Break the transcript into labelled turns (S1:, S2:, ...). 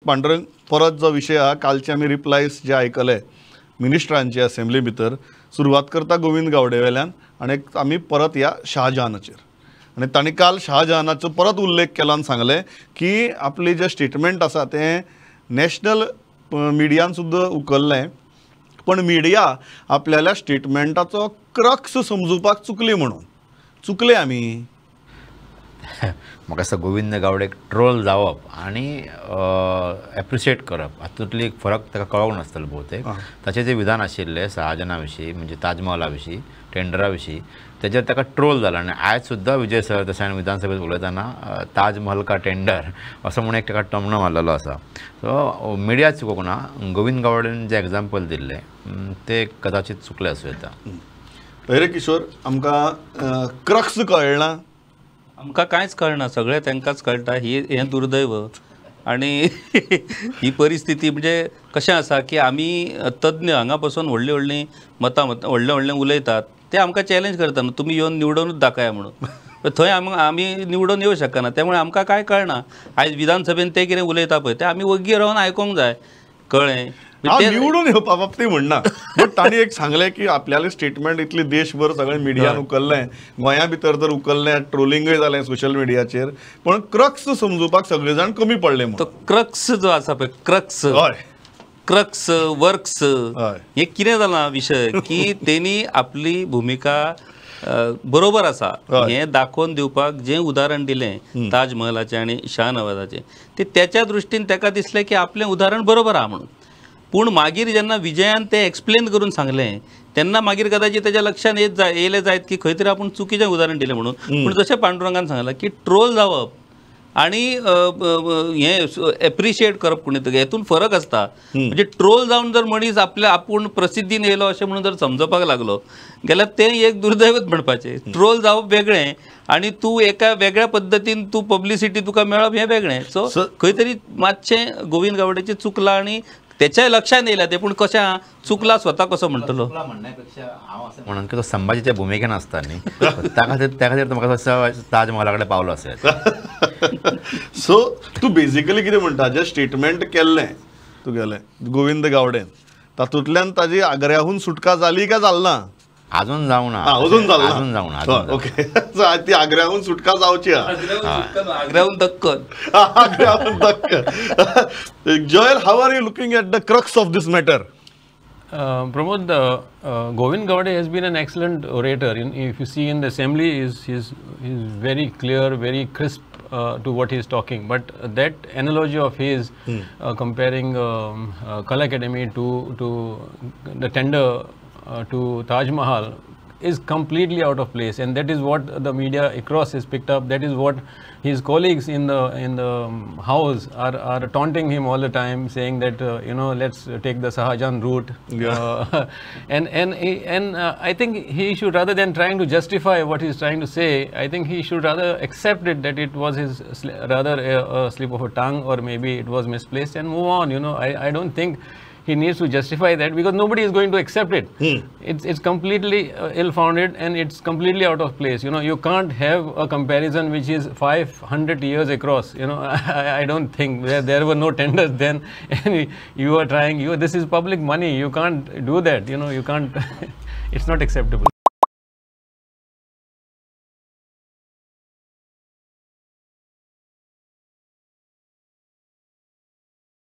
S1: पांडुरंग परत जो विशय हा कालचे आमी रिप्लायज जे आयकले मिनिस्टरांचे असेंब्ली भितर सुरवात करता गोविंद गावडे वेल्यान आनी आमी परत या शाहजहानाचेर आनी तांणी काल शाहजहानाचो परत उल्लेख केलो आनी सांगलें की आपली जे स्टेटमेंट आसा तें नॅशनल मिडियान सुद्दां उखल्लें पण मिडिया आपल्याल्या स्टेटमेंटाचो क्रक्स समजुपाक चुकली म्हणून चुकले आमी
S2: म्हाका दिसता गोविंद गावडेक ट्रोल जावप आनी एप्रिशिएट करप हातूंतली एक फरक ताका कळोंक नासतलो भोवतेक ताचे जे विधान आशिल्ले शहाजहाना विशीं म्हणजे ताजमहला विशीं टेंडरा विशीं तेजेर ताका ट्रोल जाला आनी आयज सुद्दां विजय सरदेसायान विधानसभेत उलयतना ताजमहल का टेंडर असो म्हणून एक ताका टमणो मारलेलो आसा सो मिडिया चुकोवंक ना गोविंद गावडेन जे एग्जाम्पल दिल्ले ते कदाचित चुकले आसूं येता
S1: रे किशोर आमकां क्रक्स कळना
S3: आमकां कांयच कळना सगळें तांकांच कळटा हें दुर्दैव आनी ही परिस्थिती म्हणजे कशें आसा की आमी तज्ञ हांगा पासून व्हडलीं मतां व्हडलें उलयतात ते आमकां चॅलेंज करता न्हू तुमी येवन निवडूनच दाखया म्हणून थंय आमी निवडून येवं शकना त्यामुळे आमकां कांय कळना आयज विधानसभेन ते कितें उलयता पळय ते आमी वग्गी रावन आयकोंक जाय कळ्ळें
S1: निवडून येवपा बाबतींत म्हणना बट तांणी एक सांगलें की आपल्यालें स्टेटमेंट इतली देशभर सगळें मिडियान उखल्लें गोंया भितर तर उखल्लें ट्रोलिंगय जालें सोशल मिडियाचेर पण क्रक्स समजुपाक सगळे जाण कमी पडले
S3: तो क्रक्स जो आसा पळय क्रक्स वर्क्स हे कितें जालां विशय की तेणी आपली भुमिका बरोबर आसा हें दाखोवन दिवपाक जें उदाहरण दिलें ताजमहलाचें आनी शाहनवाजाचें ते त्याच्या दृश्टीन ताका दिसलें की आपलें उदाहरण बरोबर आहा म्हणून पूण मागीर जेन्ना विजयान तें एक्सप्लेन करून सांगलें तेन्ना मागीर कदाचित तेच्या लक्षान येयलें जायत की खंय तरी आपूण चुकीचें उदाहरण दिलें म्हणून पूण जशें पांडुरंगान सांगलां की ट्रोल जावप आनी हें एप्रिशिएट करप कोणी तरी हेतून फरक आसता म्हणजे ट्रोल जावन जर मनीस आपूण प्रसिद्धीन येयलो अशें म्हणून जर समजपाक लागलो जाल्यार तें एक दुर्दैवच म्हणपाचें ट्रोल जावप वेगळें आनी तूं एका वेगळ्या पद्दतीन तूं पब्लिसिटी तुका मेळप हें वेगळें सो खंय तरी मातशें गोविंद गावडेचें चुकलां आनी त्याच्या लक्षात येयला ते पूण कशें चुकला स्वता कसो म्हणटलो
S2: म्हणण्यापेक्षा हांव अशें म्हणून की तो संभाजीच्या भुमिकेन आसता न्ही त्या खातीर म्हाका दिसता ताजमहला कडेन पावलो आसत
S1: सो तूं बेजिकली कितें म्हणटा जें स्टेटमेंट केल्लें तुगेलें गोविंद गावडेन तातूंतल्यान ताजी आग्र्याहून सुटका जाली काय जालना
S2: अजून जावं ना
S1: अजून जावं ओके ती आग्र्याहून सुटका जावची
S3: आग्र्याहून Deccan
S1: Joel, how are you looking at the crux of this matter?
S4: Pramod, Govind Gowde has been an excellent orator. If you see in the assembly, he's very clear, very crisp to what he's talking. But that analogy of his comparing Kala Academy to the tender to Taj Mahal is completely out of place, and that is what the media across has picked up. That is what his colleagues in the house are taunting him all the time, saying that let's take the Shahjahan route. And I think he should, rather than trying to justify what he's trying to say, I think he should rather accept it that it was his rather a slip of a tongue, or maybe it was misplaced, and move on. I don't think he needs to justify that, because nobody is going to accept it. It's completely ill-founded, and it's completely out of place. You can't have a comparison which is 500 years across. I don't think there were no tenders then, and you are trying. This is public money. You can't do that. You can't. It's not acceptable.